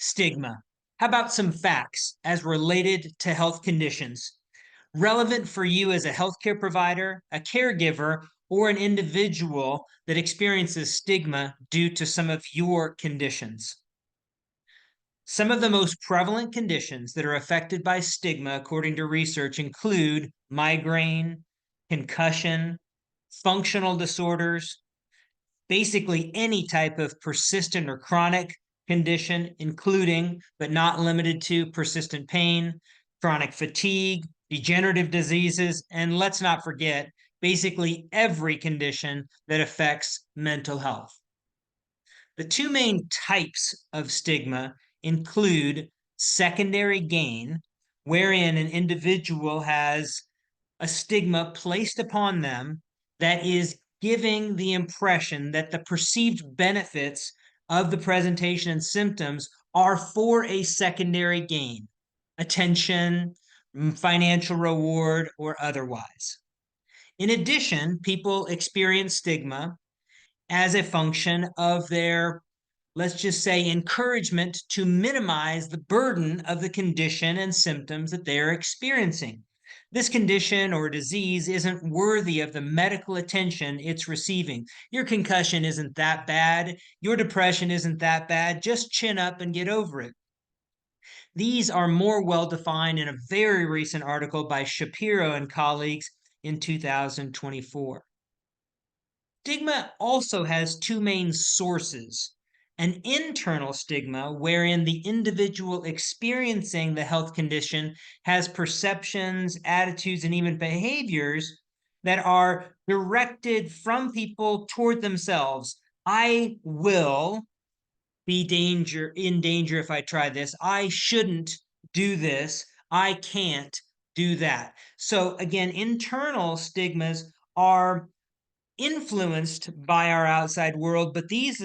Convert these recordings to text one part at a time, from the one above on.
Stigma. How about some facts as related to health conditions? Relevant for you as a healthcare provider, a caregiver, or an individual that experiences stigma due to some of your conditions. Some of the most prevalent conditions that are affected by stigma, according to research, include migraine, concussion, functional disorders, basically any type of persistent or chronic condition, including but not limited to persistent pain, chronic fatigue, degenerative diseases, and let's not forget, basically every condition that affects mental health. The two main types of stigma include secondary gain, wherein an individual has a stigma placed upon them that is giving the impression that the perceived benefits of the presentation and symptoms are for a secondary gain, attention, financial reward, or otherwise. In addition, people experience stigma as a function of their, let's just say, encouragement to minimize the burden of the condition and symptoms that they're experiencing. This condition or disease isn't worthy of the medical attention it's receiving. Your concussion isn't that bad. Your depression isn't that bad. Just chin up and get over it. These are more well defined in a very recent article by Shapiro and colleagues in 2024. Stigma also has two main sources: an internal stigma, wherein the individual experiencing the health condition has perceptions, attitudes, and even behaviors that are directed from people toward themselves. I will be in danger if I try this. I shouldn't do this. I can't do that. So again, internal stigmas are influenced by our outside world, but these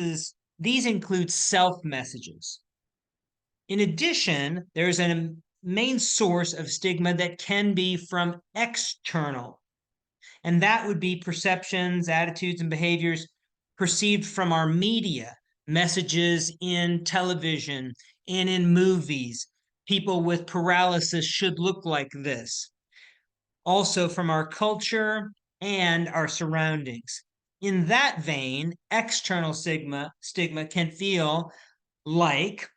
include self messages. In addition, there's a main source of stigma that can be from external, and that would be perceptions, attitudes, and behaviors perceived from our media, messages in television and in movies. People with paralysis should look like this. Also from our culture and our surroundings. In that vein, external stigma can feel like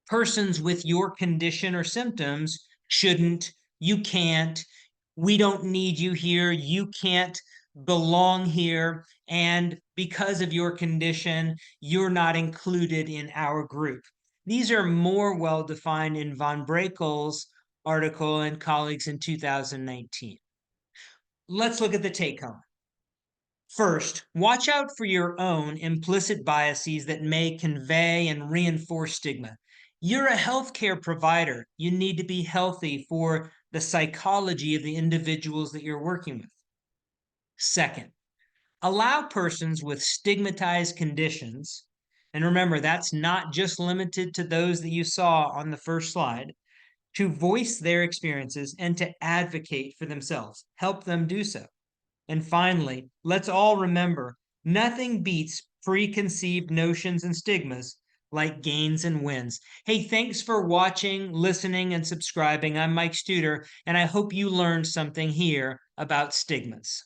persons with your condition or symptoms shouldn't, you can't, we don't need you here, you can't belong here, and because of your condition, you're not included in our group. These are more well defined in von Brakel's article and colleagues in 2019. Let's look at the take home. First, watch out for your own implicit biases that may convey and reinforce stigma. You're a healthcare provider. You need to be healthy for the psychology of the individuals that you're working with. Second, allow persons with stigmatized conditions, and remember, that's not just limited to those that you saw on the first slide, to voice their experiences and to advocate for themselves. Help them do so. And finally, let's all remember, nothing beats preconceived notions and stigmas like gains and wins. Hey, thanks for watching, listening, and subscribing. I'm Mike Studer, and I hope you learned something here about stigmas.